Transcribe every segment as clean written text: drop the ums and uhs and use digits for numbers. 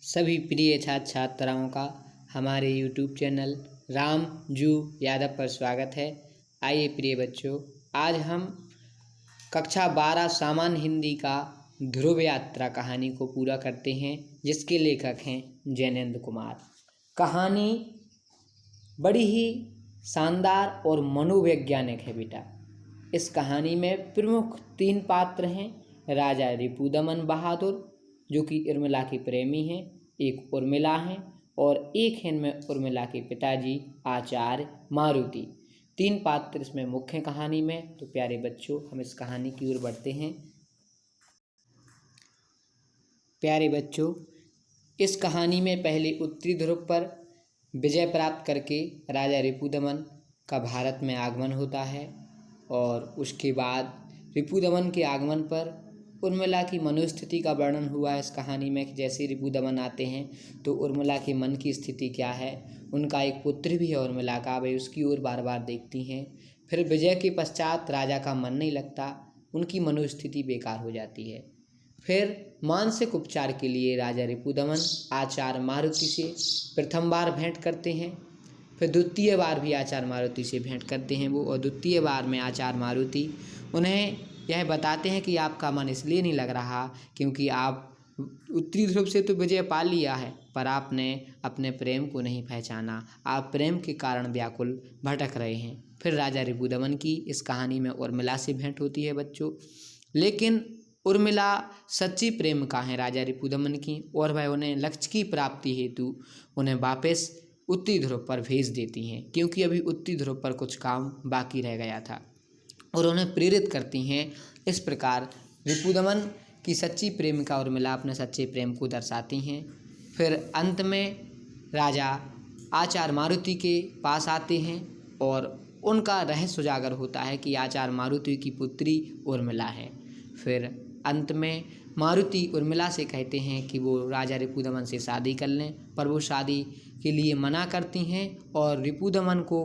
सभी प्रिय छात्र छात्राओं का हमारे YouTube चैनल रामजू यादव पर स्वागत है। आइए प्रिय बच्चों, आज हम कक्षा 12 सामान्य हिंदी का ध्रुव यात्रा कहानी को पूरा करते हैं, जिसके लेखक हैं जैनेंद्र कुमार। कहानी बड़ी ही शानदार और मनोवैज्ञानिक है बेटा। इस कहानी में प्रमुख 3 पात्र हैं। राजा रिपुदमन बहादुर, जो कि उर्मिला के प्रेमी हैं, एक उर्मिला हैं और एक हैं इनमें उर्मिला के पिताजी आचार्य मारुति। 3 पात्र इसमें मुख्य कहानी में। तो प्यारे बच्चों, हम इस कहानी की ओर बढ़ते हैं। प्यारे बच्चों, इस कहानी में पहले उत्तरी ध्रुव पर विजय प्राप्त करके राजा रिपुदमन का भारत में आगमन होता है और उसके बाद रिपुदमन के आगमन पर उर्मिला की मनोस्थिति का वर्णन हुआ है इस कहानी में कि जैसे रिपुदमन आते हैं तो उर्मिला के मन की स्थिति क्या है। उनका एक पुत्र भी है उर्मिला का, वे उसकी ओर बार बार देखती हैं। फिर विजय के पश्चात राजा का मन नहीं लगता, उनकी मनोस्थिति बेकार हो जाती है। फिर मानसिक उपचार के लिए राजा रिपुदमन आचार्य मारुति से प्रथम बार भेंट करते हैं। फिर द्वितीय बार भी आचार्य मारुति से भेंट करते हैं वो, और द्वितीय बार में आचार्य मारुति उन्हें यह बताते हैं कि आपका मन इसलिए नहीं लग रहा क्योंकि आप उत्तरी ध्रुव से तो विजय पा लिया है, पर आपने अपने प्रेम को नहीं पहचाना। आप प्रेम के कारण व्याकुल भटक रहे हैं। फिर राजा रिपुदमन की इस कहानी में उर्मिला से भेंट होती है बच्चों, लेकिन उर्मिला सच्ची प्रेम का है राजा रिपुदमन की, और वह उन्हें लक्ष्य की प्राप्ति हेतु उन्हें वापस उत्तरी ध्रुव पर भेज देती हैं, क्योंकि अभी उत्तरी ध्रुव पर कुछ काम बाकी रह गया था, और उन्हें प्रेरित करती हैं। इस प्रकार रिपुदमन की सच्ची प्रेमिका उर्मिला अपने सच्चे प्रेम को दर्शाती हैं। फिर अंत में राजा आचार्य मारुति के पास आते हैं और उनका रहस्य उजागर होता है कि आचार्य मारुति की पुत्री उर्मिला है। फिर अंत में मारुति उर्मिला से कहते हैं कि वो राजा रिपुदमन से शादी कर लें, पर वो शादी के लिए मना करती हैं और रिपुदमन को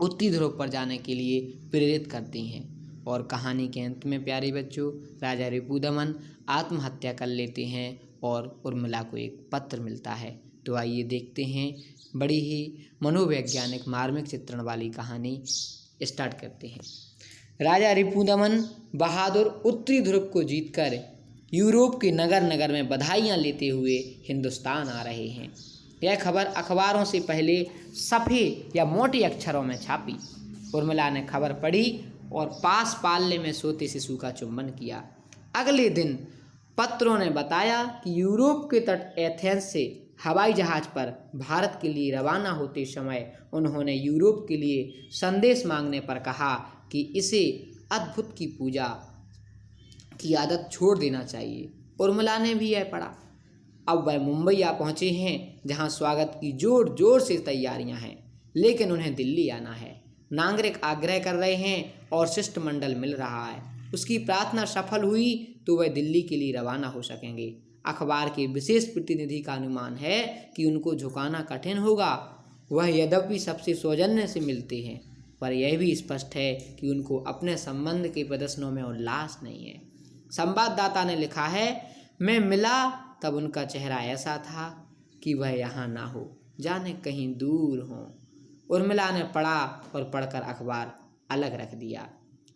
उत्तरी ध्रुव पर जाने के लिए प्रेरित करती हैं। और कहानी के अंत में प्यारे बच्चों, राजा रिपुदमन आत्महत्या कर लेते हैं और उर्मिला को एक पत्र मिलता है। तो आइए देखते हैं, बड़ी ही मनोवैज्ञानिक मार्मिक चित्रण वाली कहानी स्टार्ट करते हैं। राजा रिपुदमन बहादुर उत्तरी ध्रुव को जीतकर यूरोप के नगर नगर में बधाइयाँ लेते हुए हिंदुस्तान आ रहे हैं। यह खबर अखबारों से पहले सफ़ेद या मोटे अक्षरों में छापी। उर्मिला ने खबर पढ़ी और पास पालने में सोते शिशु का चुंबन किया। अगले दिन पत्रों ने बताया कि यूरोप के तट एथेंस से हवाई जहाज पर भारत के लिए रवाना होते समय उन्होंने यूरोप के लिए संदेश मांगने पर कहा कि इसे अद्भुत की पूजा की आदत छोड़ देना चाहिए। उर्मिला ने भी यह पढ़ा। अब वह मुंबई आ पहुँचे हैं, जहां स्वागत की जोर जोर से तैयारियां हैं, लेकिन उन्हें दिल्ली आना है। नागरिक आग्रह कर रहे हैं और शिष्टमंडल मिल रहा है। उसकी प्रार्थना सफल हुई तो वह दिल्ली के लिए रवाना हो सकेंगे। अखबार के विशेष प्रतिनिधि का अनुमान है कि उनको झुकाना कठिन होगा। वह यद्यपि सबसे सौजन्य से मिलते हैं, पर यह भी स्पष्ट है कि उनको अपने संबंध के प्रदर्शनों में उल्लास नहीं है। संवाददाता ने लिखा है, मैं मिला तब उनका चेहरा ऐसा था कि वह यहाँ ना हो, जाने कहीं दूर हो। उर्मिला ने पढ़ा और पढ़कर अखबार अलग रख दिया।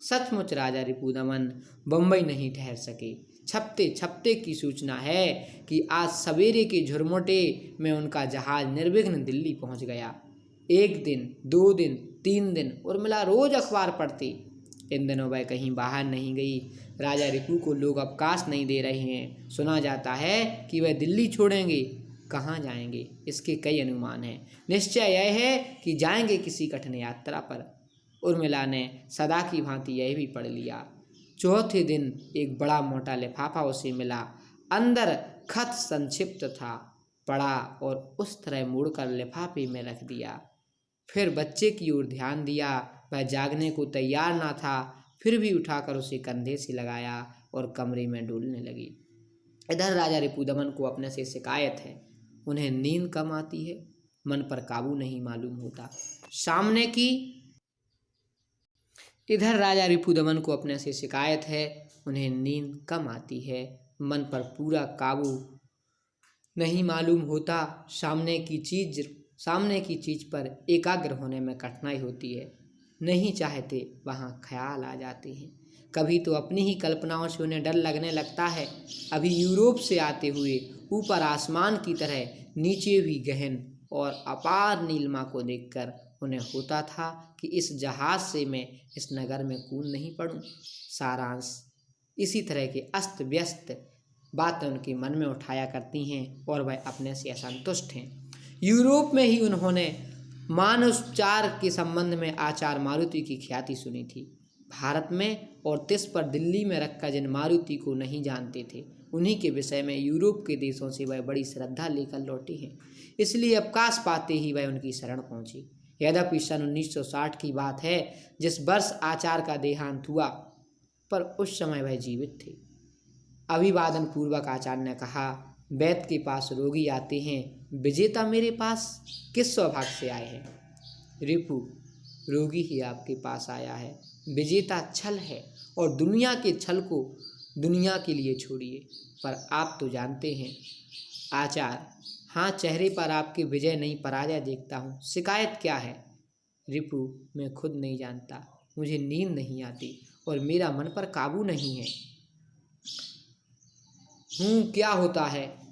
सचमुच राजा रिपुदमन बम्बई नहीं ठहर सके। छपते छपते की सूचना है कि आज सवेरे के झुरमुटे में उनका जहाज निर्विघ्न दिल्ली पहुँच गया। 1 दिन, 2 दिन, 3 दिन उर्मिला रोज अखबार पढ़ती। इन दिनों वह कहीं बाहर नहीं गई। राजा रिपु को लोग अवकाश नहीं दे रहे हैं। सुना जाता है कि वह दिल्ली छोड़ेंगे। कहाँ जाएंगे, इसके कई अनुमान हैं। निश्चय यह है कि जाएंगे किसी कठिन यात्रा पर। उर्मिला ने सदा की भांति यह भी पढ़ लिया। चौथे दिन एक बड़ा मोटा लिफाफा उसे मिला। अंदर खत संक्षिप्त था। पढ़ा और उस तरह मोड़कर लिफाफे में रख दिया। फिर बच्चे की ओर ध्यान दिया। वह जागने को तैयार ना था, फिर भी उठाकर उसे कंधे से लगाया और कमरे में डोलने लगी। इधर राजा रिपुदमन को अपने से शिकायत है। उन्हें नींद कम आती है, मन पर काबू नहीं मालूम होता। सामने की इधर राजा रिपुदमन को अपने से शिकायत है, उन्हें नींद कम आती है, मन पर पूरा काबू नहीं मालूम होता सामने की चीज़ पर एकाग्र होने में कठिनाई होती है। नहीं चाहते वहाँ ख्याल आ जाते हैं। कभी तो अपनी ही कल्पनाओं से उन्हें डर लगने लगता है। अभी यूरोप से आते हुए ऊपर आसमान की तरह नीचे भी गहन और अपार नीलिमा को देखकर उन्हें होता था कि इस जहाज से मैं इस नगर में कूद नहीं पड़ूं। सारांश, इसी तरह के अस्त व्यस्त बातें उनके मन में उठाया करती हैं और वह अपने से असंतुष्ट हैं। यूरोप में ही उन्होंने मानसोपचार के संबंध में आचार्य मारुति की ख्याति सुनी थी। भारत में और तिस पर दिल्ली में रखकर जिन मारुति को नहीं जानते थे, उन्हीं के विषय में यूरोप के देशों से वह बड़ी श्रद्धा लेकर लौटे हैं। इसलिए अवकाश पाते ही वह उनकी शरण पहुंची। यद्यपि सन 1960 की बात है जिस वर्ष आचार्य का देहांत हुआ, पर उस समय वह जीवित थे। अभिवादन पूर्वक आचार्य ने कहा, वैद्य के पास रोगी आते हैं, विजेता मेरे पास किस सौभाग्य से आए हैं। रिपु, रोगी ही आपके पास आया है। विजेता छल है और दुनिया के छल को दुनिया के लिए छोड़िए। पर आप तो जानते हैं आचार्य, हाँ, चेहरे पर आपके विजय नहीं पराजय देखता हूँ। शिकायत क्या है। रिपु, मैं खुद नहीं जानता। मुझे नींद नहीं आती और मेरा मन पर काबू नहीं है। क्या होता है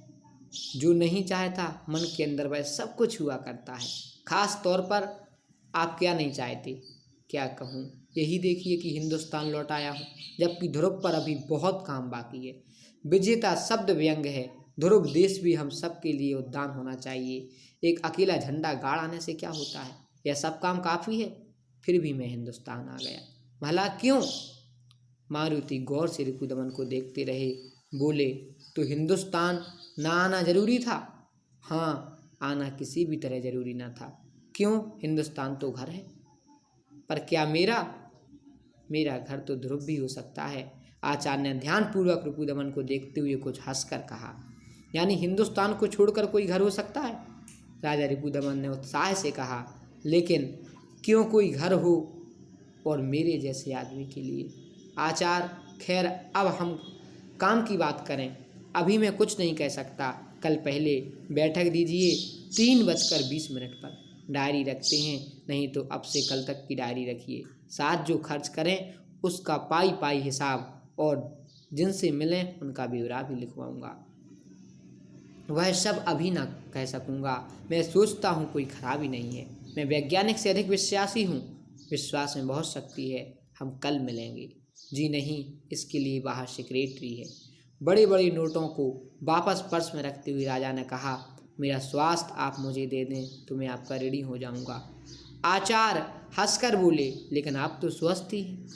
जो नहीं चाहता, मन के अंदर वह सब कुछ हुआ करता है। खास तौर पर आप क्या नहीं चाहते। क्या कहूँ, यही देखिए कि हिंदुस्तान लौट आया हूँ, जबकि ध्रुव पर अभी बहुत काम बाकी है। विजेता शब्द व्यंग है। ध्रुव देश भी हम सब के लिए उद्यान होना चाहिए। एक अकेला झंडा गाड़ आने से क्या होता है, यह सब काम काफ़ी है। फिर भी मैं हिंदुस्तान आ गया, भला क्यों। मारुति गौर से रिपुदमन को देखते रहे। बोले, तो हिंदुस्तान ना आना जरूरी था। हाँ, आना किसी भी तरह जरूरी ना था। क्यों, हिंदुस्तान तो घर है। पर क्या मेरा घर तो ध्रुव भी हो सकता है। आचार्य ने ध्यानपूर्वक रिपुदमन को देखते हुए कुछ हंसकर कहा, यानी हिंदुस्तान को छोड़कर कोई घर हो सकता है। राजा रिपुदमन ने उत्साह से कहा, लेकिन क्यों कोई घर हो, और मेरे जैसे आदमी के लिए। आचार्य, खैर अब हम काम की बात करें। अभी मैं कुछ नहीं कह सकता। कल पहले बैठक दीजिए 3:20 पर। डायरी रखते हैं, नहीं तो अब से कल तक की डायरी रखिए। साथ जो खर्च करें उसका पाई पाई हिसाब, और जिनसे मिलें उनका ब्यौरा भी लिखवाऊंगा। वह सब अभी ना कह सकूंगा। मैं सोचता हूँ कोई खराबी नहीं है। मैं वैज्ञानिक से अधिक विश्वासी हूँ। विश्वास में बहुत शक्ति है। हम कल मिलेंगे। जी नहीं, इसके लिए बाहर सेक्रेटरी है। बड़े बड़े नोटों को वापस पर्स में रखते हुए राजा ने कहा, मेरा स्वास्थ्य आप मुझे दे दें तो मैं आपका ऋणी हो जाऊंगा। आचार्य हंसकर बोले, लेकिन आप तो स्वस्थ ही हैं।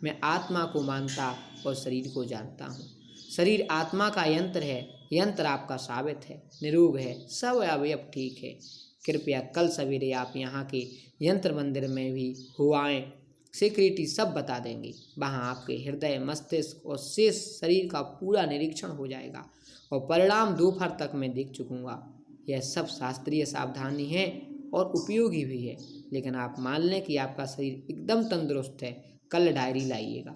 मैं आत्मा को मानता और शरीर को जानता हूँ। शरीर आत्मा का यंत्र है, यंत्र आपका साबित है, निरोग है, सब अवयव ठीक है। कृपया कल सवेरे आप यहाँ के यंत्र मंदिर में भी हो आएँ। सेक्रेटरी सब बता देंगे। वहाँ आपके हृदय, मस्तिष्क और शेष शरीर का पूरा निरीक्षण हो जाएगा और परिणाम दोपहर तक मैं देख चुकूँगा। यह सब शास्त्रीय सावधानी है और उपयोगी भी है, लेकिन आप मान लें कि आपका शरीर एकदम तंदुरुस्त है। कल डायरी लाइएगा।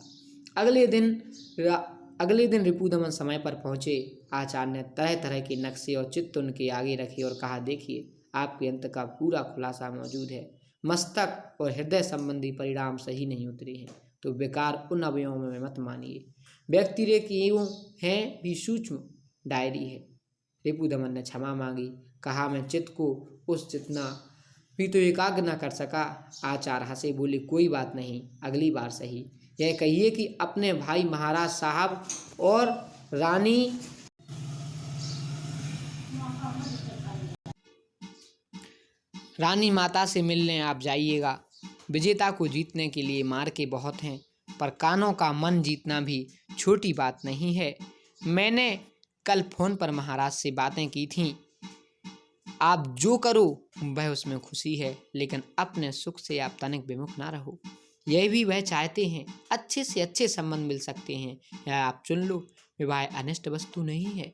अगले दिन रिपुदमन समय पर पहुँचे। आचार्य ने तरह तरह के नक्शे और चित्र उनके आगे रखे और कहा, देखिए, आपके अंत का पूरा खुलासा मौजूद है। मस्तक और हृदय संबंधी परिणाम सही नहीं उतरे हैं तो बेकार उन अवयवों में मत मानिए। व्यक्तिरेखीयों हैं भी सूक्ष्म डायरी है। रिपुदमन ने क्षमा मांगी। कहा, मैं चित्त को उस जितना भी तो एकाग्र न कर सका। आचार्य हंसे, बोले, कोई बात नहीं, अगली बार सही। यह कहिए कि अपने भाई महाराज साहब और रानी माता से मिलने आप जाइएगा। विजेता को जीतने के लिए मार्के बहुत हैं, पर कानों का मन जीतना भी छोटी बात नहीं है। मैंने कल फोन पर महाराज से बातें की थीं। आप जो करो वह उसमें खुशी है, लेकिन अपने सुख से आप तनिक विमुख ना रहो। यह भी वह चाहते हैं। अच्छे से अच्छे संबंध मिल सकते हैं, यह आप चुन लो। विवाह अनिष्ट वस्तु नहीं है।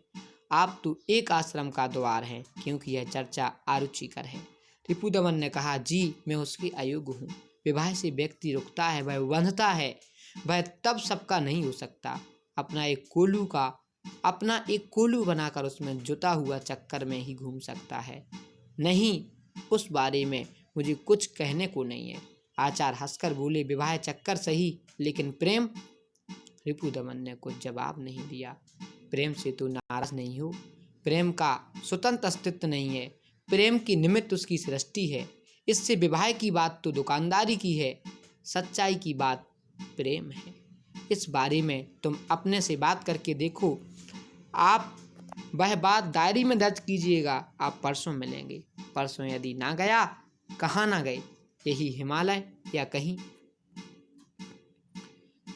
आप तो एक आश्रम का द्वार हैं, क्योंकि यह चर्चा आरुचिकर है। रिपुदमन ने कहा, जी, मैं उसके अयोग्य हूँ। विवाह से व्यक्ति रुकता है, वह बंधता है, वह तब सबका नहीं हो सकता। अपना एक कोलू का अपना एक कोलू बनाकर उसमें जुता हुआ चक्कर में ही घूम सकता है। नहीं, उस बारे में मुझे कुछ कहने को नहीं है। आचार्य हंसकर बोले, विवाह चक्कर सही, लेकिन प्रेम? रिपुदमन ने कुछ जवाब नहीं दिया। प्रेम से तो नाराज नहीं हो? प्रेम का स्वतंत्र अस्तित्व नहीं है। प्रेम की निमित्त उसकी सृष्टि है। इससे विवाह की बात तो दुकानदारी की है, सच्चाई की बात प्रेम है। इस बारे में तुम अपने से बात करके देखो। आप वह बात डायरी में दर्ज कीजिएगा। आप परसों मिलेंगे। परसों यदि ना गया, कहाँ ना गए? यही हिमालय या कहीं?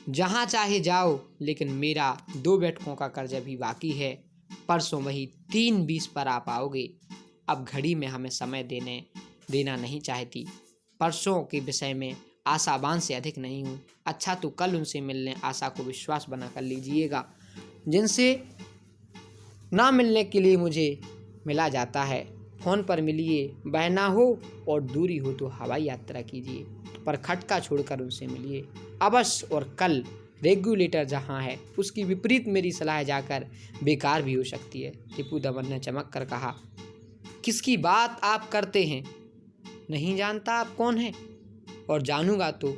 जहाँ चाहे जाओ, लेकिन मेरा 2 बैठकों का कर्ज अभी बाकी है। परसों वही 3:20 पर आप आओगे। अब घड़ी में हमें समय देना नहीं चाहती। परसों के विषय में आशावान से अधिक नहीं हूँ। अच्छा तो कल उनसे मिलने आशा को विश्वास बना कर लीजिएगा, जिनसे ना मिलने के लिए मुझे मिला जाता है। फ़ोन पर मिलिए, वह ना हो और दूरी हो तो हवाई यात्रा कीजिए, पर खटका छोड़कर उनसे मिलिए अवश्य। और कल रेगुलेटर जहाँ है उसकी विपरीत मेरी सलाह जाकर बेकार भी हो सकती है। रिपुदमन ने चमक कर कहा, किसकी बात आप करते हैं? नहीं जानता आप कौन हैं? और जानूंगा तो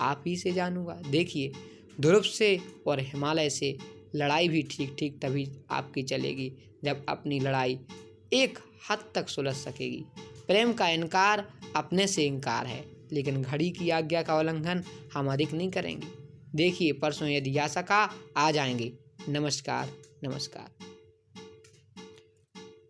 आप ही से जानूंगा। देखिए, ध्रुव से और हिमालय से लड़ाई भी ठीक ठीक तभी आपकी चलेगी जब अपनी लड़ाई एक हद तक सुलझ सकेगी। प्रेम का इनकार अपने से इनकार है, लेकिन घड़ी की आज्ञा का उल्लंघन हम अधिक नहीं करेंगे। देखिए, परसों यदि आ सका आ जाएंगे। नमस्कार नमस्कार।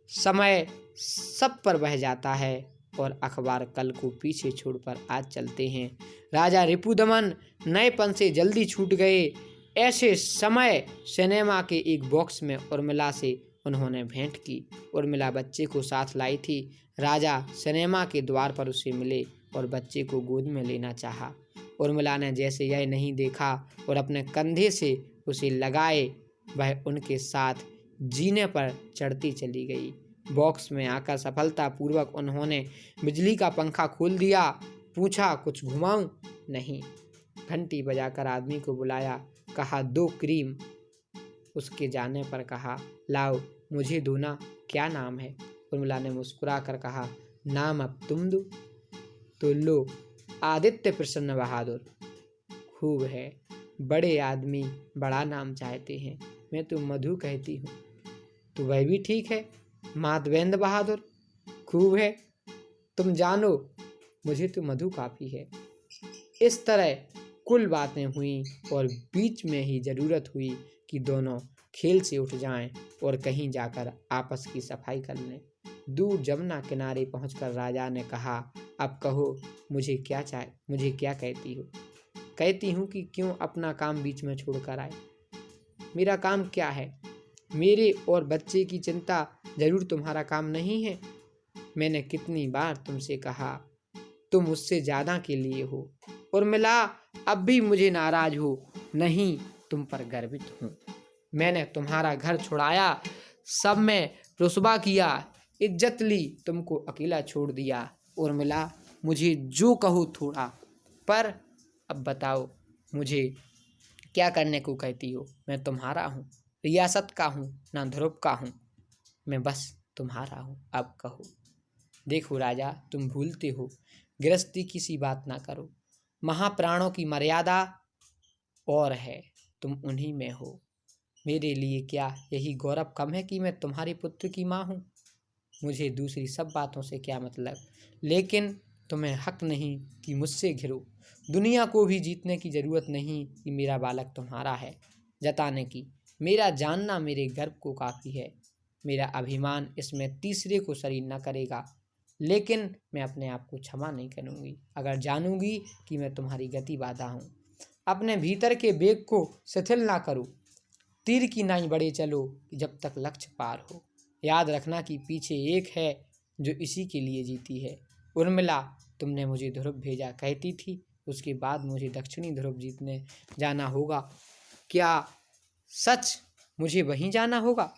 समय सब पर बह जाता है और अखबार कल को पीछे छोड़कर आज चलते हैं। राजा रिपुदमन नएपन से जल्दी छूट गए। ऐसे समय सिनेमा के एक बॉक्स में उर्मिला से उन्होंने भेंट की। उर्मिला बच्चे को साथ लाई थी। राजा सिनेमा के द्वार पर उसे मिले और बच्चे को गोद में लेना चाहा। उर्मिला ने जैसे यह नहीं देखा और अपने कंधे से उसे लगाए वह उनके साथ जीने पर चढ़ती चली गई। बॉक्स में आकर सफलतापूर्वक उन्होंने बिजली का पंखा खोल दिया। पूछा, कुछ घुमाऊं? नहीं। घंटी बजाकर आदमी को बुलाया, कहा 2 क्रीम। उसके जाने पर कहा, लाओ मुझे दो ना। क्या नाम है? उर्मिला ने मुस्कुरा कर कहा, नाम अब तुम दो। तो लो, आदित्य प्रसन्न बहादुर। खूब है, बड़े आदमी बड़ा नाम चाहते हैं। मैं तो मधु कहती हूँ। तो वह भी ठीक है, माधवेंद्र बहादुर। खूब है, तुम जानो मुझे तो मधु काफ़ी है। इस तरह कुल बातें हुई और बीच में ही ज़रूरत हुई कि दोनों खेल से उठ जाएं और कहीं जाकर आपस की सफाई कर लें। दूर जमुना किनारे पहुंचकर राजा ने कहा, अब कहो मुझे क्या कहती हो? कहती हूँ कि क्यों अपना काम बीच में छोड़कर आए। मेरा काम क्या है? मेरे और बच्चे की चिंता जरूर तुम्हारा काम नहीं है। मैंने कितनी बार तुमसे कहा, तुम उससे ज़्यादा के लिए हो। उर्मिला, अब भी मुझे नाराज हो? नहीं, तुम पर गर्वित हूँ। मैंने तुम्हारा घर छुड़ाया, सब में रुसवा किया, इज्जत ली, तुमको अकेला छोड़ दिया। उर्मिला, मुझे जो कहो थोड़ा, पर अब बताओ मुझे क्या करने को कहती हो? मैं तुम्हारा हूँ, रियासत का हूँ, ना ध्रुव का हूँ। मैं बस तुम्हारा हूँ, अब कहो। देखो राजा, तुम भूलते हो, गृहस्थी की सी बात ना करो। महाप्राणों की मर्यादा और है, तुम उन्हीं में हो। मेरे लिए क्या यही गौरव कम है कि मैं तुम्हारे पुत्र की माँ हूँ? मुझे दूसरी सब बातों से क्या मतलब, लेकिन तुम्हें हक नहीं कि मुझसे घिरो। दुनिया को भी जीतने की ज़रूरत नहीं कि मेरा बालक तुम्हारा है जताने की। मेरा जानना मेरे गर्व को काफ़ी है। मेरा अभिमान इसमें तीसरे को शरीर न करेगा, लेकिन मैं अपने आप को क्षमा नहीं करूँगी अगर जानूँगी कि मैं तुम्हारी गति बाधा हूँ। अपने भीतर के वेग को शिथिल ना करो। तीर की नाई बढ़े चलो जब तक लक्ष्य पार हो। याद रखना कि पीछे एक है जो इसी के लिए जीती है। उर्मिला, तुमने मुझे ध्रुव भेजा कहती थी, उसके बाद मुझे दक्षिणी ध्रुव जीतने जाना होगा। क्या सच मुझे वहीं जाना होगा?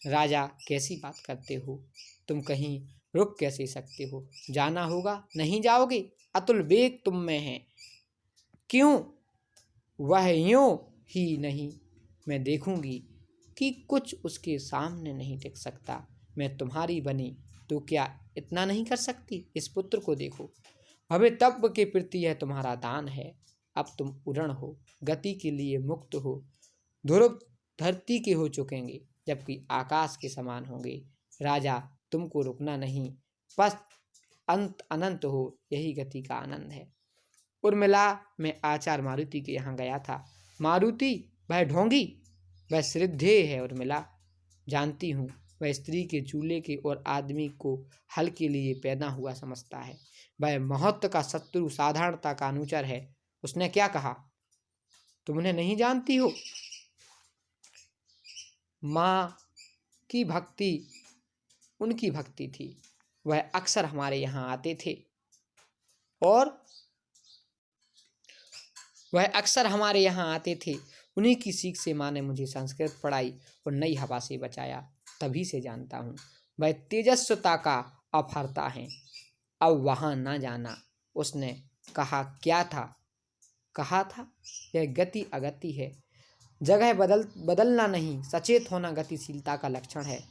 राजा, कैसी बात करते हो? तुम कहीं रुक कैसे सकते हो? जाना होगा। नहीं जाओगे? अतुल वेग तुम में है। क्यों? वह यूं ही नहीं, मैं देखूंगी कि कुछ उसके सामने नहीं टिक सकता। मैं तुम्हारी बनी तो क्या इतना नहीं कर सकती? इस पुत्र को देखो, भवितव्य के प्रति यह तुम्हारा दान है। अब तुम उड़न हो, गति के लिए मुक्त हो, ध्रुव धरती के हो चुकेंगे, जबकि आकाश के समान होंगे। राजा, तुमको रुकना नहीं, बस अंत अनंत हो, यही गति का आनंद है। उर्मिला, मैं आचार्य मारुति के यहाँ गया था। मारुति, वह ढोंगी, वह श्रद्धेय है। उर्मिला, जानती हूँ, वह स्त्री के चूल्हे के और आदमी को हल के लिए पैदा हुआ समझता है। वह महत्व का शत्रु, साधारणता का अनुचर है। उसने क्या कहा, तुम उन्हें नहीं जानती हो? माँ की भक्ति उनकी भक्ति थी। वह अक्सर हमारे यहाँ आते थे और उन्हीं की सीख से माँ ने मुझे संस्कृत पढ़ाई और नई हवा से बचाया। तभी से जानता हूँ वह तेजस्वता का अपहर्ता है। अब वहाँ न जाना। उसने कहा क्या था? कहा था यह गति अगति है, जगह बदलना नहीं, सचेत होना गतिशीलता का लक्षण है।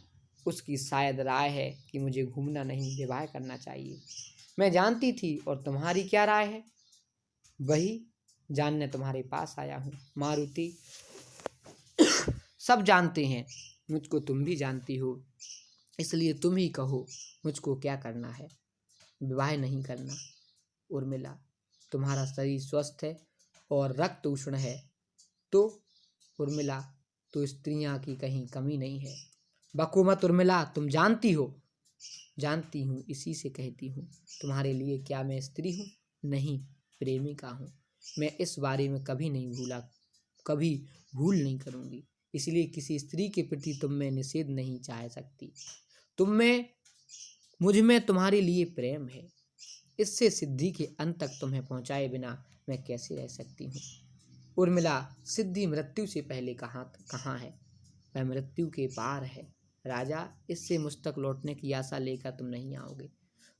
उसकी शायद राय है कि मुझे घूमना नहीं, विवाह करना चाहिए। मैं जानती थी। और तुम्हारी क्या राय है? वही जानने तुम्हारे पास आया हूँ। मारुति, सब जानते हैं, मुझको तुम भी जानती हो, इसलिए तुम ही कहो मुझको क्या करना है। विवाह नहीं करना। उर्मिला, तुम्हारा शरीर स्वस्थ है और रक्त उष्ण है, तो उर्मिला, तो स्त्रियां की कहीं कमी नहीं है। बको मत उर्मिला, तुम जानती हो। जानती हूँ, इसी से कहती हूँ। तुम्हारे लिए क्या मैं स्त्री हूँ? नहीं, प्रेमिका हूँ। मैं इस बारे में कभी भूल नहीं करूँगी। इसलिए किसी स्त्री के प्रति तुम में निषेध नहीं चाह सकती। मुझ में तुम्हारे लिए प्रेम है। इससे सिद्धि के अंत तक तुम्हें पहुँचाए बिना मैं कैसे रह सकती हूँ? उर्मिला, सिद्धि मृत्यु से पहले कहाँ है? वह मृत्यु के पार है। राजा, इससे मुझ तक लौटने की आशा लेकर तुम नहीं आओगे।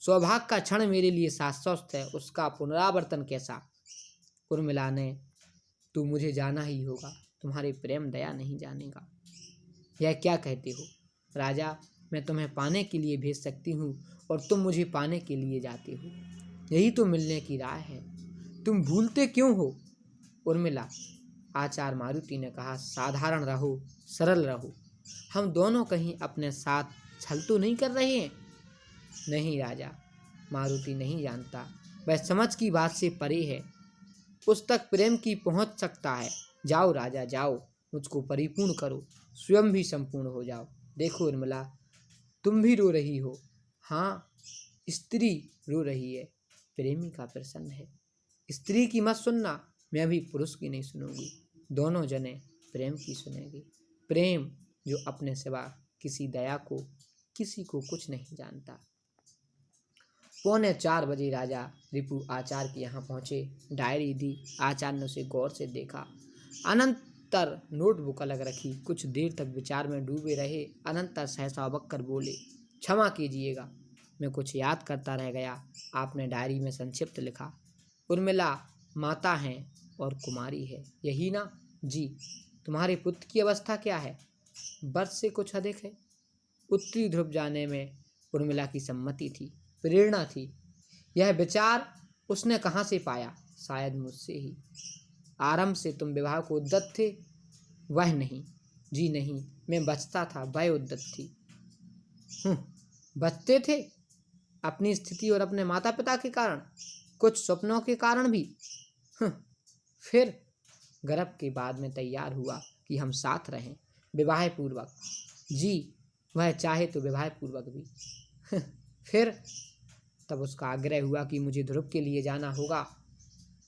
सौभाग्य का क्षण मेरे लिए शाश्वत है, उसका पुनरावर्तन कैसा? उर्मिला ने, तू मुझे जाना ही होगा, तुम्हारे प्रेम दया नहीं जानेगा। यह क्या कहते हो? राजा, मैं तुम्हें पाने के लिए भेज सकती हूँ और तुम मुझे पाने के लिए जाते हो। यही तो मिलने की राह है। तुम भूलते क्यों हो? उर्मिला, आचार्य मारुति ने कहा, साधारण रहो, सरल रहो। हम दोनों कहीं अपने साथ छल तो नहीं कर रहे हैं? नहीं राजा, मारुति नहीं जानता। वह समझ की बात से परे है। उस तक प्रेम की पहुंच सकता है। जाओ राजा, जाओ, मुझको परिपूर्ण करो, स्वयं भी संपूर्ण हो जाओ। देखो उर्मिला, तुम भी रो रही हो। हाँ, स्त्री रो रही है, प्रेमिका प्रसन्न है। स्त्री की मत सुनना, मैं अभी पुरुष की नहीं सुनूंगी। दोनों जने प्रेम की सुनेंगे। प्रेम जो अपने सिवा किसी को कुछ नहीं जानता। 3:45 बजे राजा रिपु आचार्य के यहाँ पहुँचे। डायरी दी। आचार्य ने उसे गौर से देखा। अनंतर नोटबुक अलग रखी। कुछ देर तक विचार में डूबे रहे। अनंतर सहसा अबक कर बोले, क्षमा कीजिएगा, मैं कुछ याद करता रह गया। आपने डायरी में संक्षिप्त लिखा, उर्मिला माता हैं और कुमारी है, यही ना? जी। तुम्हारे पुत्र की अवस्था क्या है? वर्ष से कुछ अधिक है। उत्तरी ध्रुव जाने में उर्मिला की सम्मति थी, प्रेरणा थी। यह विचार उसने कहाँ से पाया? शायद मुझसे ही। आरंभ से तुम विवाह को उद्यत थे? वह नहीं, जी नहीं, मैं बचता था, वह उद्यत थी। बचते थे? अपनी स्थिति और अपने माता पिता के कारण, कुछ सपनों के कारण भी। फिर गर्भ के बाद में तैयार हुआ कि हम साथ रहें, विवाह पूर्वक। जी, वह चाहे तो विवाह पूर्वक भी। फिर तब उसका आग्रह हुआ कि मुझे ध्रुव के लिए जाना होगा,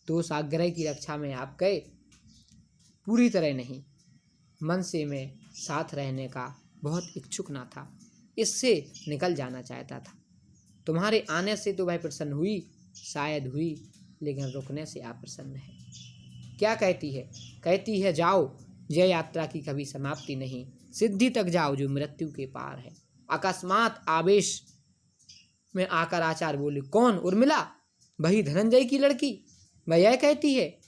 तो उस आग्रह की रक्षा में आप गए। पूरी तरह नहीं, मन से मैं साथ रहने का बहुत इच्छुक ना था, इससे निकल जाना चाहता था। तुम्हारे आने से तो वह प्रसन्न हुई, शायद हुई, लेकिन रुकने से आप प्रसन्न है। क्या कहती है? कहती है, जाओ, यह यात्रा की कभी समाप्ति नहीं, सिद्धि तक जाओ जो मृत्यु के पार है। अकस्मात आवेश में आकर आचार्य बोले, कौन? उर्मिला, वही धनंजय की लड़की? वह यह कहती है?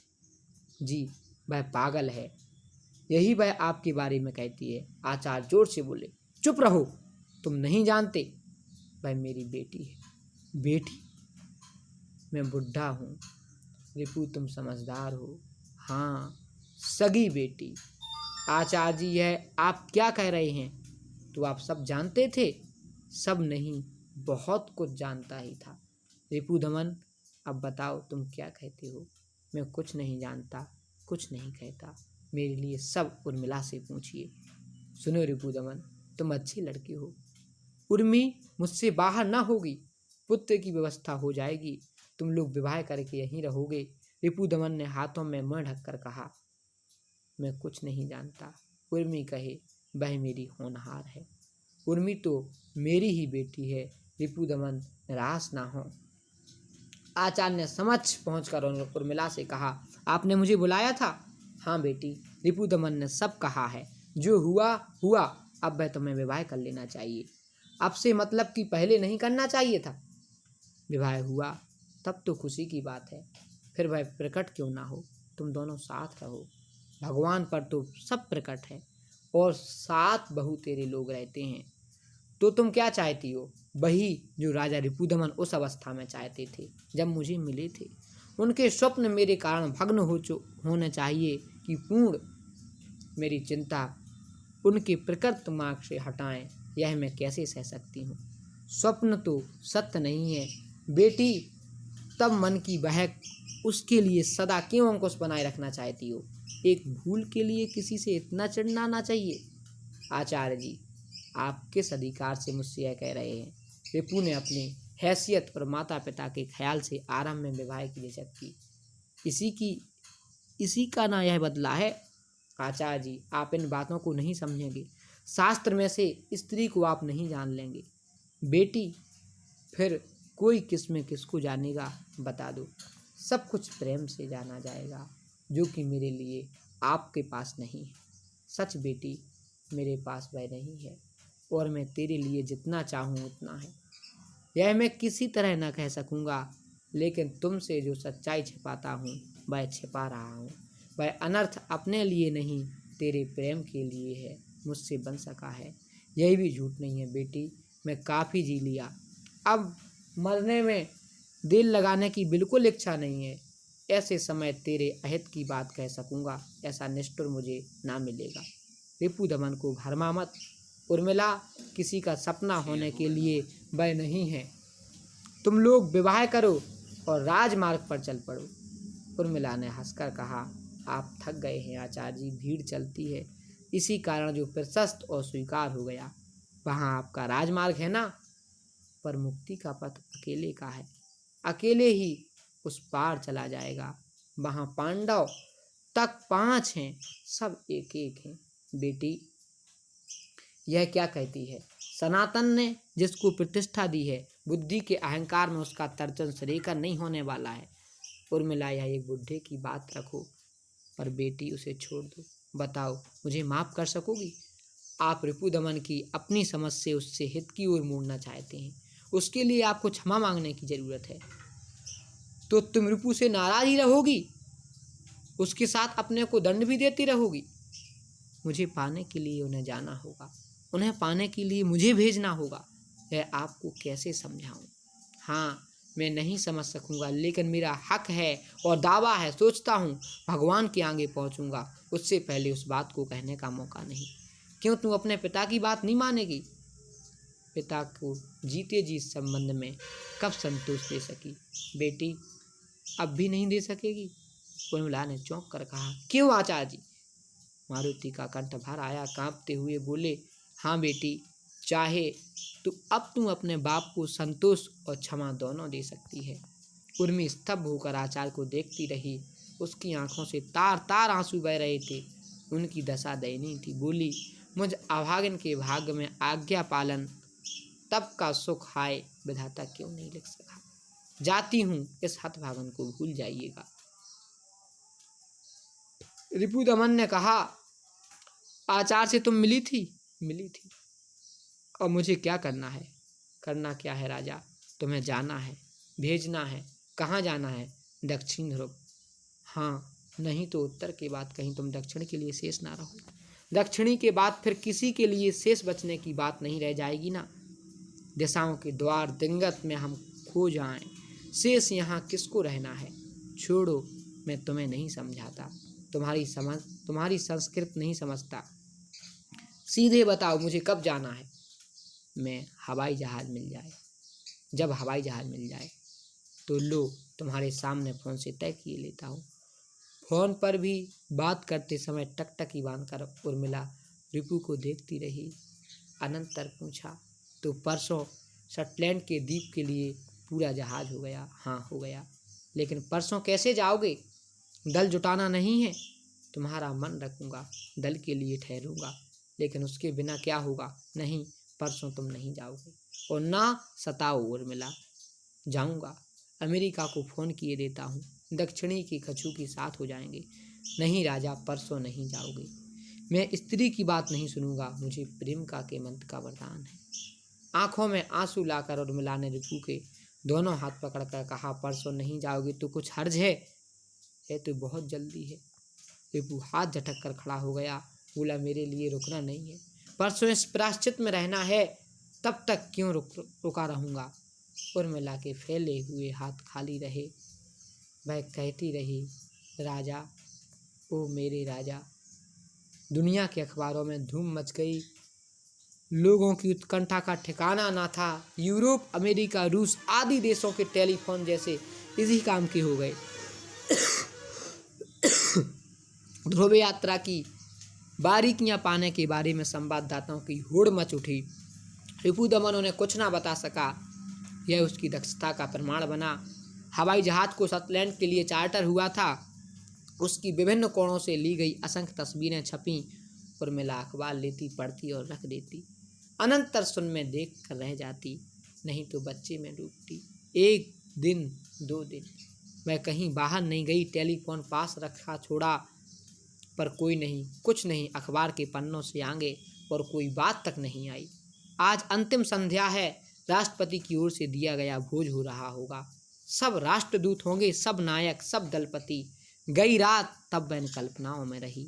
जी, वह पागल है, यही वह आपके बारे में कहती है। आचार्य जोर से बोले, चुप रहो, तुम नहीं जानते, वह मेरी बेटी है। बेटी? मैं बुढ़ा हूँ, रिपु तुम समझदार हो। हाँ, सगी बेटी। आचार्य जी, यह आप क्या कह रहे हैं? तो आप सब जानते थे? सब नहीं, बहुत कुछ जानता ही था। रिपुदमन, अब बताओ तुम क्या कहते हो? मैं कुछ नहीं जानता, कुछ नहीं कहता, मेरे लिए सब उर्मिला से पूछिए। सुनो रिपुदमन, तुम अच्छी लड़की हो। उर्मी मुझसे बाहर ना होगी, पुत्र की व्यवस्था हो जाएगी, तुम लोग विवाह करके यहीं रहोगे। रिपुदमन ने हाथों में मुंह ढककर कहा, मैं कुछ नहीं जानता। उर्मी कहे, वह मेरी होनहार है। उर्मी तो मेरी ही बेटी है। रिपुदमन निराश ना हो। आचार्य ने समक्ष पहुंचकर उर्मिला से कहा, आपने मुझे बुलाया था? हाँ बेटी, रिपुदमन ने सब कहा है, जो हुआ हुआ, अब वह तुम्हें विवाह कर लेना चाहिए। अब से मतलब कि पहले नहीं करना चाहिए था। विवाह हुआ तब तो खुशी की बात है, फिर वह प्रकट क्यों ना हो, तुम दोनों साथ रहो। भगवान पर तो सब प्रकट है और साथ बहु तेरे लोग रहते हैं। तो तुम क्या चाहती हो? वही जो राजा रिपुदमन उस अवस्था में चाहते थे जब मुझे मिले थे। उनके स्वप्न मेरे कारण भग्न होने चाहिए कि पूर्ण। मेरी चिंता उनके प्रकृत दिमाग से हटाएं, यह मैं कैसे सह सकती हूँ। स्वप्न तो सत्य नहीं है बेटी, तब मन की बहक उसके लिए सदा क्यों अंकुश बनाए रखना चाहती हो? एक भूल के लिए किसी से इतना चिढ़ना चाहिए। आचार्य जी, आप किस अधिकार से मुझसे यह कह रहे हैं? रिपु ने अपनी हैसियत और माता पिता के ख्याल से आरंभ में विवाह की झिझक की। इसी का ना यह बदला है। आचार्य जी, आप इन बातों को नहीं समझेंगे, शास्त्र में से स्त्री को आप नहीं जान लेंगे। बेटी, फिर कोई किस में किसको जानेगा, बता दो। सब कुछ प्रेम से जाना जाएगा, जो कि मेरे लिए आपके पास नहीं है। सच बेटी, मेरे पास वह नहीं है, और मैं तेरे लिए जितना चाहूँ उतना है। यह मैं किसी तरह न कह सकूँगा, लेकिन तुमसे जो सच्चाई छिपाता हूँ वह छिपा रहा हूँ। वह अनर्थ अपने लिए नहीं, तेरे प्रेम के लिए है, मुझसे बन सका है। यही भी झूठ नहीं है बेटी, मैं काफ़ी जी लिया, अब मरने में दिल लगाने की बिल्कुल इच्छा नहीं है। ऐसे समय तेरे अहित की बात कह सकूँगा, ऐसा निष्ठुर मुझे ना मिलेगा। रिपुदमन को भरमा मत। उर्मिला किसी का सपना होने के लिए वह नहीं है। तुम लोग विवाह करो और राजमार्ग पर चल पड़ो। उर्मिला ने हंसकर कहा, आप थक गए हैं आचार्य जी, भीड़ चलती है, इसी कारण जो प्रशस्त और स्वीकार हो गया। वहाँ आपका राजमार्ग है ना, पर मुक्ति का पथ अकेले का है, अकेले ही उस पार चला जाएगा। वहाँ पांडव तक 5 हैं, सब एक एक हैं। बेटी, यह क्या कहती है? सनातन ने जिसको प्रतिष्ठा दी है, बुद्धि के अहंकार में उसका तर्जन सरेका नहीं होने वाला है। उर्मिला, यह एक बुढ़े की बात रखो, पर बेटी उसे छोड़ दो। बताओ, मुझे माफ़ कर सकोगी? आप रिपुदमन की अपनी समझ से उससे हित की ओर मोड़ना चाहते हैं, उसके लिए आपको क्षमा मांगने की जरूरत है। तो तुम रिपु से नाराज ही रहोगी, उसके साथ अपने को दंड भी देती रहोगी। मुझे पाने के लिए उन्हें जाना होगा, उन्हें पाने के लिए मुझे भेजना होगा। यह आपको कैसे समझाऊं? हाँ, मैं नहीं समझ सकूंगा, लेकिन मेरा हक है और दावा है। सोचता हूँ भगवान के आगे पहुँचूंगा, उससे पहले उस बात को कहने का मौका नहीं। क्यों, तुम अपने पिता की बात नहीं मानेगी? पिता को जीते जी इस संबंध में कब संतोष दे सकी? बेटी, अब भी नहीं दे सकेगी? उर्मिला ने चौंक कर कहा, क्यों आचार्य जी? मारुति का कंठ भर आया, कांपते हुए बोले, हाँ बेटी, चाहे तो अब तुम अपने बाप को संतोष और क्षमा दोनों दे सकती है। उर्मी स्तब्ध होकर आचार्य को देखती रही, उसकी आंखों से तार तार आंसू बह रहे थे, उनकी दशा दयनीय थी। बोली, मुझ अभागन के भाग्य में आज्ञा पालन तब का सुख हाय विधाता क्यों नहीं लिख सका। जाती हूँ, इस हतभागन को भूल जाइएगा। रिपुदमन ने कहा, आचार्य से तुम मिली थी? मिली थी। और मुझे क्या करना है? करना क्या है राजा, तुम्हें जाना है, भेजना है। कहाँ जाना है? दक्षिण ध्रुव। हाँ, नहीं तो उत्तर के बाद कहीं तुम दक्षिण के लिए शेष ना रहो। दक्षिणी के बाद फिर किसी के लिए शेष बचने की बात नहीं रह जाएगी ना। दिशाओं के द्वार दिंगत में हम खो जाएं, शेष यहाँ किसको रहना है। छोड़ो, मैं तुम्हें नहीं समझाता, तुम्हारी संस्कृत नहीं समझता। सीधे बताओ मुझे कब जाना है। मैं हवाई जहाज मिल जाए, जब हवाई जहाज मिल जाए तो लो तुम्हारे सामने फ़ोन से तय किए लेता हूँ। फ़ोन पर भी बात करते समय टकटकी बांधकर उर्मिला रिपू को देखती रही। अनंतर पूछा, तो परसों शटलैंड के द्वीप के लिए पूरा जहाज हो गया? हाँ हो गया। लेकिन परसों कैसे जाओगे? दल जुटाना नहीं है? तुम्हारा मन रखूँगा, दल के लिए ठहरूँगा, लेकिन उसके बिना क्या होगा? नहीं, परसों तुम नहीं जाओगे। और ना सताओ उर्मिला, जाऊँगा। अमेरिका को फ़ोन किए देता हूँ, दक्षिणी की कछु के साथ हो जाएंगे। नहीं राजा, परसों नहीं जाओगे। मैं स्त्री की बात नहीं सुनूंगा, मुझे प्रेमिका के मंत्र का वरदान है। आंखों में आंसू लाकर उर्मिला ने रिपू के दोनों हाथ पकड़कर कहा, परसों नहीं जाओगे तो कुछ हर्ज है? तो बहुत जल्दी है। रिपू हाथ झटक कर खड़ा हो गया, बोला, मेरे लिए रुकना नहीं है। परसों इस प्रायश्चित में रहना है, तब तक क्यों रुका रहूँगा। उर्मिला के फैले हुए हाथ खाली रहे। वह कहती रही, राजा, ओ मेरे राजा। दुनिया के अखबारों में धूम मच गई। लोगों की उत्कंठा का ठिकाना ना था। यूरोप, अमेरिका, रूस आदि देशों के टेलीफोन जैसे इसी काम के हो गए। ध्रुव यात्रा की बारीकियां पाने के बारे में संवाददाताओं की होड़ मच उठी। रिपुदमन उन्हें कुछ ना बता सका। यह उसकी दक्षता का प्रमाण बना। हवाई जहाज को शटलैंड के लिए चार्टर हुआ था। उसकी विभिन्न कोणों से ली गई असंख्य तस्वीरें छपीं। उर्मिला अखबार लेती, पढ़ती और रख देती। अनंतर सुन में देख कर रह जाती, नहीं तो बच्चे में डूबती। 1 दिन 2 दिन मैं कहीं बाहर नहीं गई। टेलीफोन पास रखा छोड़ा, पर कोई नहीं, कुछ नहीं। अखबार के पन्नों से आगे और कोई बात तक नहीं आई। आज अंतिम संध्या है। राष्ट्रपति की ओर से दिया गया भोज हो रहा होगा। सब राष्ट्रदूत होंगे, सब नायक, सब दलपति। गई रात तब मैंने कल्पनाओं में रही।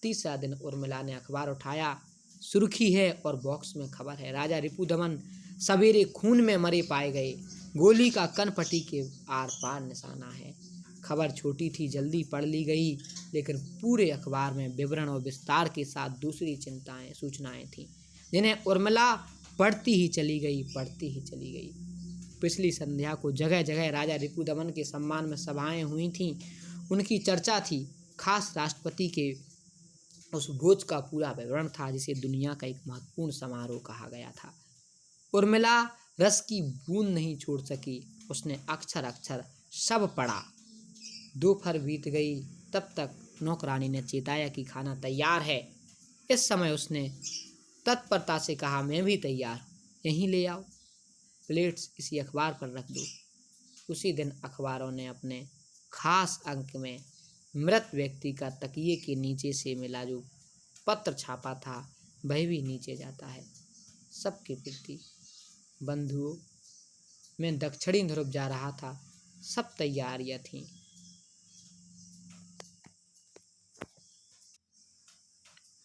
तीसरा दिन उर्मिला ने अखबार उठाया। सुर्खी है और बॉक्स में खबर है, राजा रिपुदमन सवेरे खून में मरे पाए गए। गोली का कनपटी के आर पार निशाना है। खबर छोटी थी, जल्दी पढ़ ली गई, लेकिन पूरे अखबार में विवरण और विस्तार के साथ दूसरी सूचनाएं थीं, जिन्हें उर्मिला पढ़ती ही चली गई। पिछली संध्या को जगह जगह राजा रिपुदमन के सम्मान में सभाएं हुई थीं। उनकी चर्चा थी। खास राष्ट्रपति के उस भोज का पूरा विवरण था, जिसे दुनिया का एक महत्वपूर्ण समारोह कहा गया था। उर्मिला रस की बूंद नहीं छोड़ सकी। उसने अक्षर अक्षर सब पढ़ा। दोपहर बीत गई, तब तक नौकरानी ने चेताया कि खाना तैयार है। इस समय उसने तत्परता से कहा, मैं भी तैयार, यहीं ले आओ, प्लेट्स इसी अखबार पर रख दो। उसी दिन अखबारों ने अपने खास अंक में मृत व्यक्ति का तकिए के नीचे से मिला जो पत्र छापा था, वह भी नीचे जाता है। सबके प्रति बंधुओं, मैं दक्षिणी ध्रुव जा रहा था, सब तैयारियां थीं।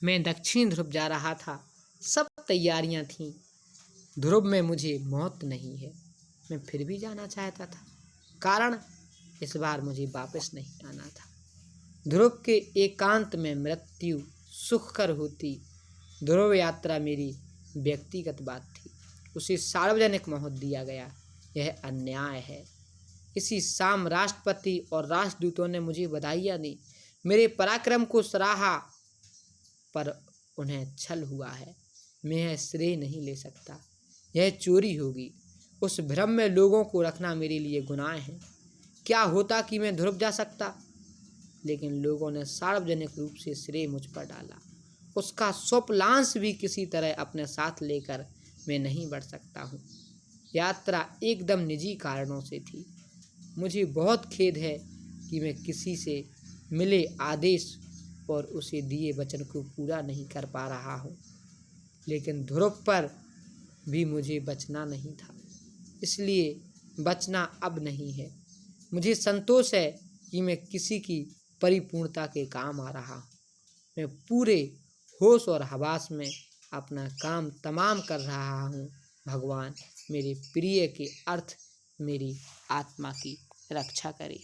मैं दक्षिण ध्रुव जा रहा था, सब तैयारियां थीं। ध्रुव में मुझे मौत नहीं है। मैं फिर भी जाना चाहता था, कारण इस बार मुझे वापस नहीं आना था। ध्रुव के एकांत में मृत्यु सुखकर होती। ध्रुव यात्रा मेरी व्यक्तिगत बात थी, उसे सार्वजनिक महत्व दिया गया। यह अन्याय है। इसी शाम राष्ट्रपति और राष्ट्रदूतों ने मुझे बधाइयाँ दी, मेरे पराक्रम को सराहा, पर उन्हें छल हुआ है। मैं यह श्रेय नहीं ले सकता, यह चोरी होगी। उस भ्रम में लोगों को रखना मेरे लिए गुनाह है। क्या होता कि मैं ध्रुव जा सकता, लेकिन लोगों ने सार्वजनिक रूप से श्रेय मुझ पर डाला। उसका स्वप्लांश भी किसी तरह अपने साथ लेकर मैं नहीं बढ़ सकता हूँ। यात्रा एकदम निजी कारणों से थी। मुझे बहुत खेद है कि मैं किसी से मिले आदेश और उसे दिए वचन को पूरा नहीं कर पा रहा हूँ, लेकिन ध्रुव पर भी मुझे बचना नहीं था, इसलिए बचना अब नहीं है। मुझे संतोष है कि मैं किसी की परिपूर्णता के काम आ रहा हूँ। मैं पूरे होश और हवास में अपना काम तमाम कर रहा हूँ। भगवान मेरे प्रिय के अर्थ मेरी आत्मा की रक्षा करे।